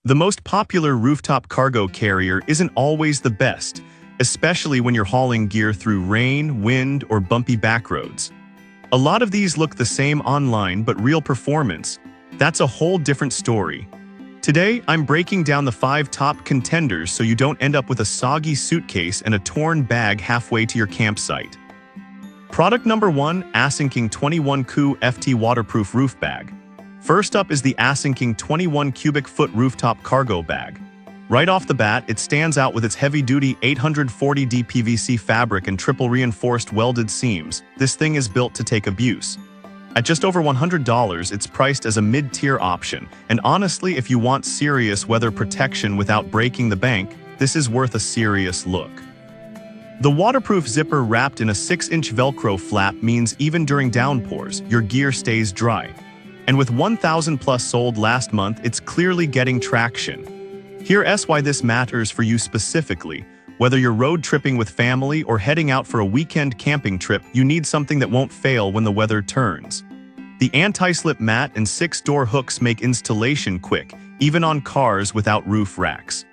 The most popular rooftop cargo carrier isn't always the best, especially when you're hauling gear through rain, wind, or bumpy back roads. A lot of these look the same online, but real performance, that's a whole different story. Today, I'm breaking down the 5 top contenders so you don't end up with a soggy suitcase and a torn bag halfway to your campsite. Product number 1, Asinking 21Cu FT Waterproof Roof Bag. First up is the Asinking 21 cubic foot rooftop cargo bag. Right off the bat, it stands out with its heavy-duty 840D PVC fabric and triple reinforced welded seams. This thing is built to take abuse. At just over $100, it's priced as a mid-tier option, and honestly, if you want serious weather protection without breaking the bank, this is worth a serious look. The waterproof zipper wrapped in a 6-inch Velcro flap means even during downpours, your gear stays dry. And with 1,000 plus sold last month, it's clearly getting traction. Here's why this matters for you specifically. Whether you're road tripping with family or heading out for a weekend camping trip, you need something that won't fail when the weather turns. The anti-slip mat and 6-door hooks make installation quick, even on cars without roof racks.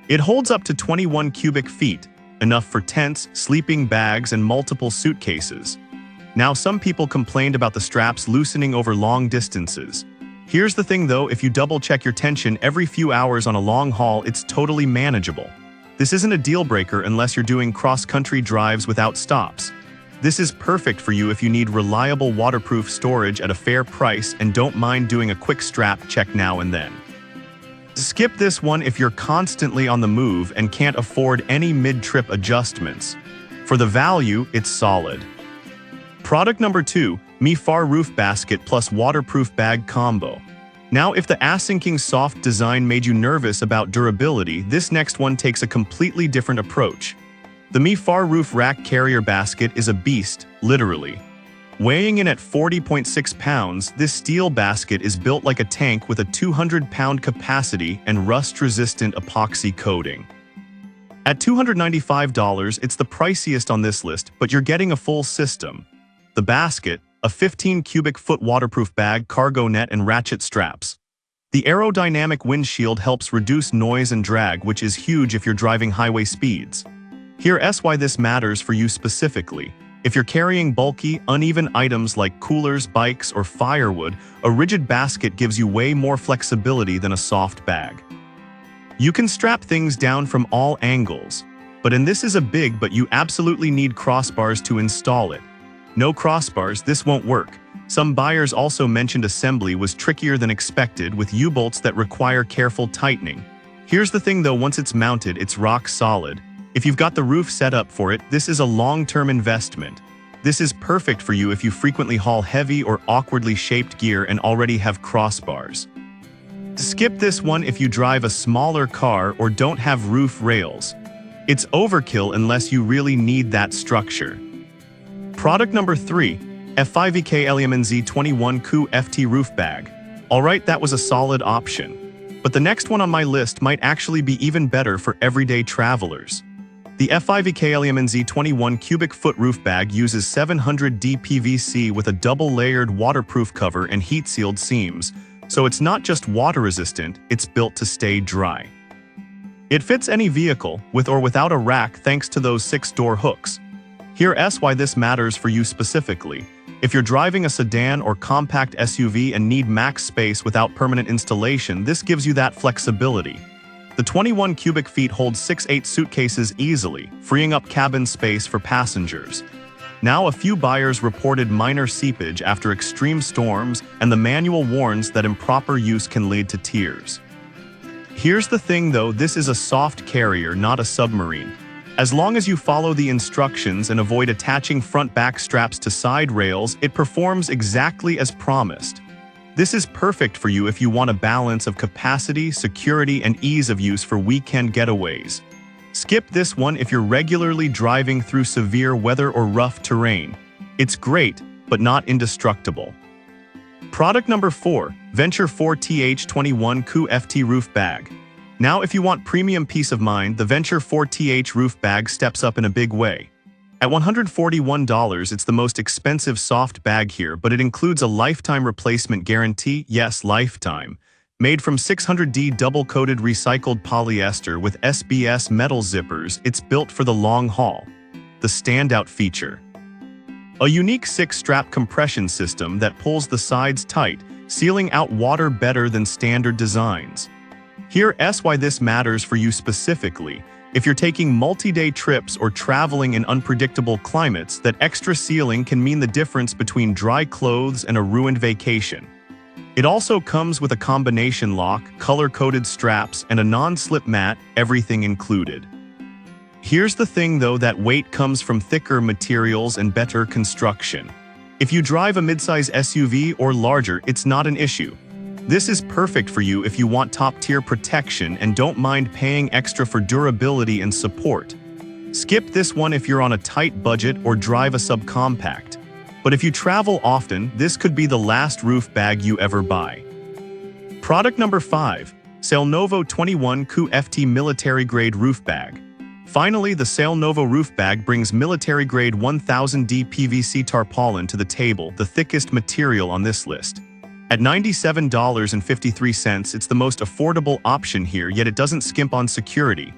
It holds up to 21 cubic feet, enough for tents, sleeping bags, and multiple suitcases. Now, some people complained about the straps loosening over long distances. Here's the thing though, if you double-check your tension every few hours on a long haul, it's totally manageable. This isn't a deal breaker unless you're doing cross-country drives without stops. This is perfect for you if you need reliable waterproof storage at a fair price and don't mind doing a quick strap check now and then. Skip this one if you're constantly on the move and can't afford any mid-trip adjustments. For the value, it's solid. Product number 2, Mi-Far Roof Basket plus Waterproof Bag Combo. Now, if the Asinking's soft design made you nervous about durability, this next one takes a completely different approach. The Mi-Far Roof Rack Carrier Basket is a beast, literally. Weighing in at 40.6 pounds, this steel basket is built like a tank with a 200-pound capacity and rust-resistant epoxy coating. At $295, it's the priciest on this list, but you're getting a full system. The basket, a 15 cubic foot waterproof bag, cargo net, and ratchet straps. The aerodynamic windshield helps reduce noise and drag, which is huge if you're driving highway speeds. Here's why this matters for you specifically. If you're carrying bulky, uneven items like coolers, bikes, or firewood, a rigid basket gives you way more flexibility than a soft bag. You can strap things down from all angles, and this is a big but you absolutely need crossbars to install it. No crossbars, this won't work. Some buyers also mentioned assembly was trickier than expected with U-bolts that require careful tightening. Here's the thing though, once it's mounted, it's rock solid. If you've got the roof set up for it, this is a long-term investment. This is perfect for you if you frequently haul heavy or awkwardly shaped gear and already have crossbars. Skip this one if you drive a smaller car or don't have roof rails. It's overkill unless you really need that structure. Product number 3, F5EK LMNZ 21Cu FT Roof Bag. Alright, that was a solid option. But the next one on my list might actually be even better for everyday travelers. The F5EK LMNZ 21 cubic foot roof bag uses 700D PVC with a double-layered waterproof cover and heat-sealed seams, so it's not just water-resistant, it's built to stay dry. It fits any vehicle, with or without a rack thanks to those 6-door hooks. Here's why this matters for you specifically. If you're driving a sedan or compact SUV and need max space without permanent installation, this gives you that flexibility. The 21 cubic feet holds 6-8 suitcases easily, freeing up cabin space for passengers. Now, a few buyers reported minor seepage after extreme storms, and the manual warns that improper use can lead to tears. Here's the thing though, this is a soft carrier, not a submarine. As long as you follow the instructions and avoid attaching front-back straps to side rails, it performs exactly as promised. This is perfect for you if you want a balance of capacity, security, and ease of use for weekend getaways. Skip this one if you're regularly driving through severe weather or rough terrain. It's great, but not indestructible. Product number 4, Venture 4TH 21Cu FT Roof Bag. Now, if you want premium peace of mind, the Venture 4TH Roof Bag steps up in a big way. At $141, it's the most expensive soft bag here, but it includes a lifetime replacement guarantee, yes, lifetime, Made from 600D double-coated recycled polyester with SBS metal zippers, it's built for the long haul. The standout feature: a unique 6-strap compression system that pulls the sides tight, sealing out water better than standard designs. Here's why this matters for you specifically. If you're taking multi-day trips or traveling in unpredictable climates, that extra sealing can mean the difference between dry clothes and a ruined vacation. It also comes with a combination lock, color-coded straps, and a non-slip mat, everything included. Here's the thing though, that weight comes from thicker materials and better construction. If you drive a midsize SUV or larger, it's not an issue. This is perfect for you if you want top-tier protection and don't mind paying extra for durability and support. Skip this one if you're on a tight budget or drive a subcompact. But if you travel often, this could be the last roof bag you ever buy. Product number 5. Sailnovo 21 QFT Military Grade Roof Bag. Finally, the Sailnovo Roof Bag brings military-grade 1000D PVC tarpaulin to the table, the thickest material on this list. At $97.53, it's the most affordable option here, yet it doesn't skimp on security.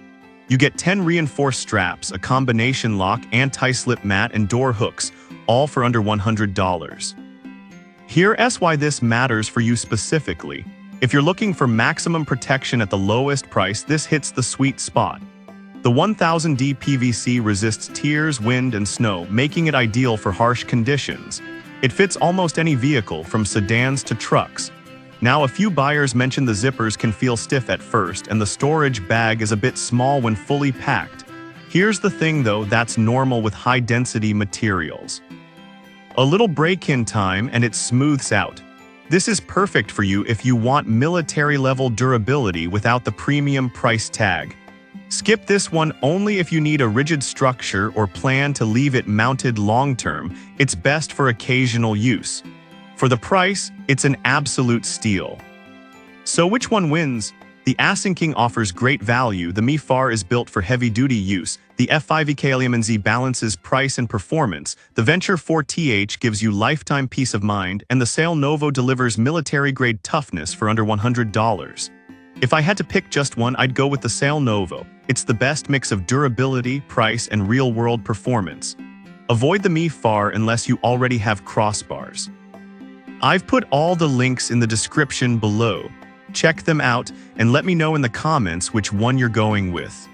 You get 10 reinforced straps, a combination lock, anti-slip mat, and door hooks, all for under $100. Here's why this matters for you specifically. If you're looking for maximum protection at the lowest price, this hits the sweet spot. The 1000D PVC resists tears, wind, and snow, making it ideal for harsh conditions. It fits almost any vehicle, from sedans to trucks. Now, a few buyers mention the zippers can feel stiff at first, and the storage bag is a bit small when fully packed. Here's the thing though, that's normal with high-density materials. A little break-in time and it smooths out. This is perfect for you if you want military-level durability without the premium price tag. Skip this one only if you need a rigid structure or plan to leave it mounted long-term. It's best for occasional use. For the price, it's an absolute steal. So which one wins? The Asinking offers great value, the Mi-FAR is built for heavy-duty use, the F5EKLMNZ balances price and performance, the Venture 4TH gives you lifetime peace of mind, and the Sailnovo delivers military-grade toughness for under $100. If I had to pick just one, I'd go with the Sailnovo. It's the best mix of durability, price, and real-world performance. Avoid the Mi-FAR unless you already have crossbars. I've put all the links in the description below. Check them out and let me know in the comments which one you're going with.